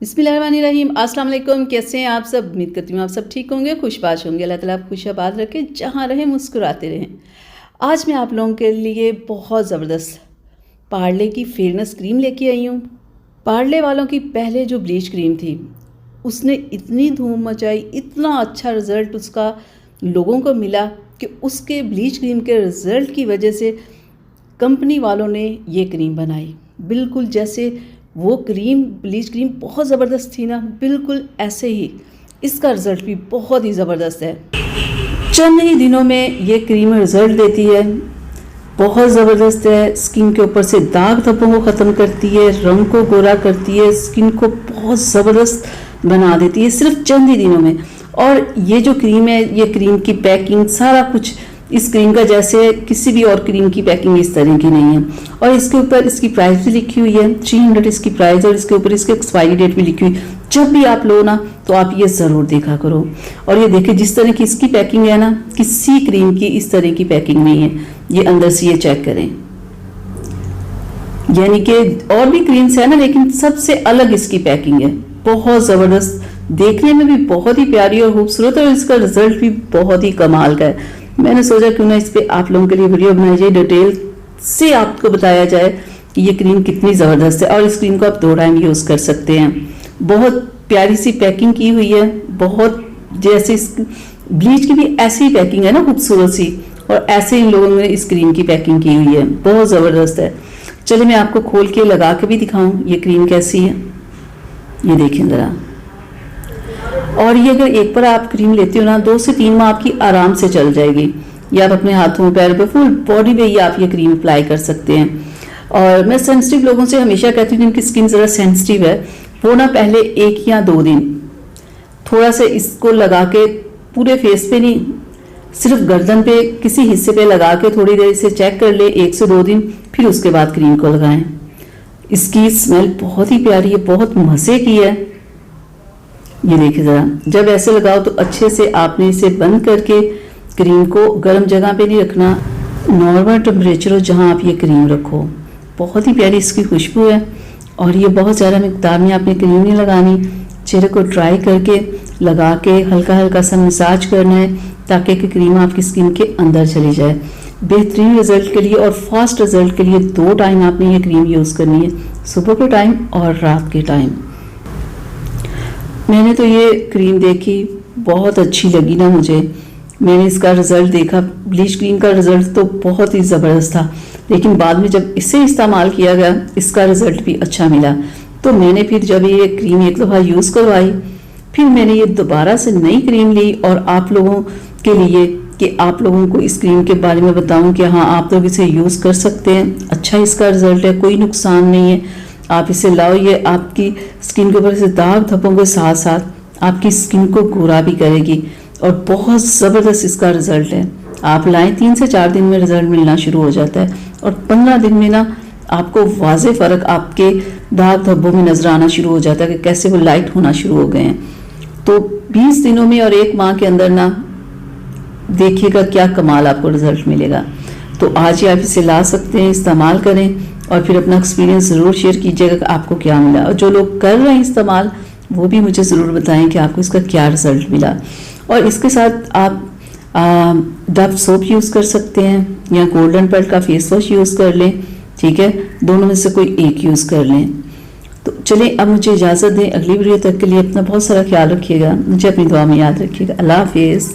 बिस्मिल्लाहिर्रहमानिर्रहीम। अस्सलाम वालेकुम। कैसे हैं आप सब? उम्मीद करती हूँ आप सब ठीक होंगे, खुशबाश होंगे। अल्लाह ताला आप खुशाबाद रखे, जहाँ रहें मुस्कुराते रहें। आज मैं आप लोगों के लिए बहुत ज़बरदस्त पार्ले की फेयरनेस क्रीम लेके आई हूँ। पार्ले वालों की पहले जो ब्लीच क्रीम थी उसने इतनी धूम मचाई, इतना अच्छा रिज़ल्ट उसका लोगों को मिला कि उसके ब्लीच क्रीम के रिज़ल्ट की वजह से कंपनी वालों ने ये क्रीम बनाई। बिल्कुल जैसे वो क्रीम ब्लीच क्रीम बहुत ज़बरदस्त थी ना, बिल्कुल ऐसे ही इसका रिज़ल्ट भी बहुत ही ज़बरदस्त है। चंद ही दिनों में ये क्रीम रिज़ल्ट देती है, बहुत ज़बरदस्त है। स्किन के ऊपर से दाग धब्बों को ख़त्म करती है, रंग को गोरा करती है, स्किन को बहुत ज़बरदस्त बना देती है सिर्फ चंद ही दिनों में। और ये जो क्रीम है, ये क्रीम की पैकिंग सारा कुछ इस क्रीम का जैसे किसी भी और क्रीम की पैकिंग इस तरह की नहीं है। और इसके ऊपर इसकी प्राइस भी लिखी हुई है, 300 इसकी प्राइस, और इसके ऊपर इसकी एक्सपायरी डेट भी लिखी हुई। जब भी आप लो ना तो आप ये ज़रूर देखा करो। और ये देखिए जिस तरह की इसकी पैकिंग है ना, किसी क्रीम की इस तरह की पैकिंग नहीं है। ये अंदर से ये चेक करें, यानी कि और भी क्रीम्स है ना, लेकिन सबसे अलग इसकी पैकिंग है। बहुत ज़बरदस्त, देखने में भी बहुत ही प्यारी और खूबसूरत, और इसका रिजल्ट भी बहुत ही कमाल का है। मैंने सोचा क्यों ना इस पर आप लोगों के लिए वीडियो बनाई जाए, डिटेल से आपको बताया जाए कि ये क्रीम कितनी ज़बरदस्त है। और इस क्रीम को आप 2 टाइम यूज़ कर सकते हैं। बहुत प्यारी सी पैकिंग की हुई है, बहुत जैसे इस ब्लीच की भी ऐसी ही पैकिंग है ना, खूबसूरत सी, और ऐसे इन लोगों ने इस क्रीम की पैकिंग की हुई है, बहुत ज़बरदस्त है। चलिए मैं आपको खोल के लगा के भी दिखाऊं ये क्रीम कैसी है। ये देखें ज़रा। और ये अगर एक बार आप क्रीम लेते हो ना, 2 से 3 माह आपकी आराम से चल जाएगी। ये आप अपने हाथों पैर पे फुल बॉडी पे ही आप ये क्रीम अप्लाई कर सकते हैं। और मैं सेंसिटिव लोगों से हमेशा कहती हूँ जिनकी स्किन ज़रा सेंसिटिव है, वो ना पहले 1 या 2 दिन थोड़ा सा इसको लगा के, पूरे फेस पे नहीं, सिर्फ गर्दन पे किसी हिस्से पे लगा के थोड़ी देर इसे चेक कर ले, 1 से 2 दिन, फिर उसके बाद क्रीम को लगाएं। इसकी स्मेल बहुत ही प्यारी है, बहुत मज़े की है। ये देखिए ज़रा, जब ऐसे लगाओ तो अच्छे से आपने इसे बंद करके क्रीम को गर्म जगह पे नहीं रखना, नॉर्मल टेम्परेचर हो जहाँ आप ये क्रीम रखो। बहुत ही प्यारी इसकी खुशबू है। और ये बहुत ज़्यादा मिकदार में आपने क्रीम नहीं लगानी, चेहरे को ड्राई करके लगा के हल्का हल्का सा मसाज करना है, ताकि कि क्रीम आपकी स्किन के अंदर चली जाए। बेहतरीन रिजल्ट के लिए और फास्ट रिजल्ट के लिए 2 टाइम आपने ये क्रीम यूज़ करनी है, सुबह के टाइम और रात के टाइम। मैंने तो ये क्रीम देखी, बहुत अच्छी लगी ना मुझे। मैंने इसका रिज़ल्ट देखा, ब्लीच क्रीम का रिज़ल्ट तो बहुत ही ज़बरदस्त था, लेकिन बाद में जब इसे इस्तेमाल किया गया इसका रिज़ल्ट भी अच्छा मिला। तो मैंने फिर जब ये क्रीम एक दफ़ा यूज़ करवाई, फिर मैंने ये दोबारा से नई क्रीम ली, और आप लोगों के लिए कि आप लोगों को इस क्रीम के बारे में बताऊं कि हाँ आप लोग इसे यूज़ कर सकते हैं। अच्छा इसका रिज़ल्ट है, कोई नुकसान नहीं है। आप इसे लाओ, ये आपकी स्किन के ऊपर से दाग धब्बों के साथ साथ आपकी स्किन को गोरा भी करेगी, और बहुत ज़बरदस्त इसका रिज़ल्ट है। आप लाएं, 3 से 4 दिन में रिज़ल्ट मिलना शुरू हो जाता है, और 15 दिन में ना आपको वाज़े फ़र्क आपके दाग धब्बों में नज़र आना शुरू हो जाता है कि कैसे वो लाइट होना शुरू हो गए हैं। तो 20 दिनों में और 1 माह के अंदर ना देखिएगा क्या कमाल आपको रिज़ल्ट मिलेगा। तो आज ही आप इसे ला सकते हैं, इस्तेमाल करें, और फिर अपना एक्सपीरियंस ज़रूर शेयर कीजिएगा कि आपको क्या मिला। और जो लोग कर रहे हैं इस्तेमाल, वो भी मुझे ज़रूर बताएं कि आपको इसका क्या रिज़ल्ट मिला। और इसके साथ आप डव सोप यूज़ कर सकते हैं, या गोल्डन पर्ल का फेस वॉश यूज़ कर लें, ठीक है, दोनों में से कोई एक यूज़ कर लें। तो चलें, अब मुझे इजाज़त दें। अगली वीडियो तक के लिए अपना बहुत सारा ख्याल रखिएगा, मुझे अपनी दुआ में याद रखिएगा। अल्लाह हाफिज़।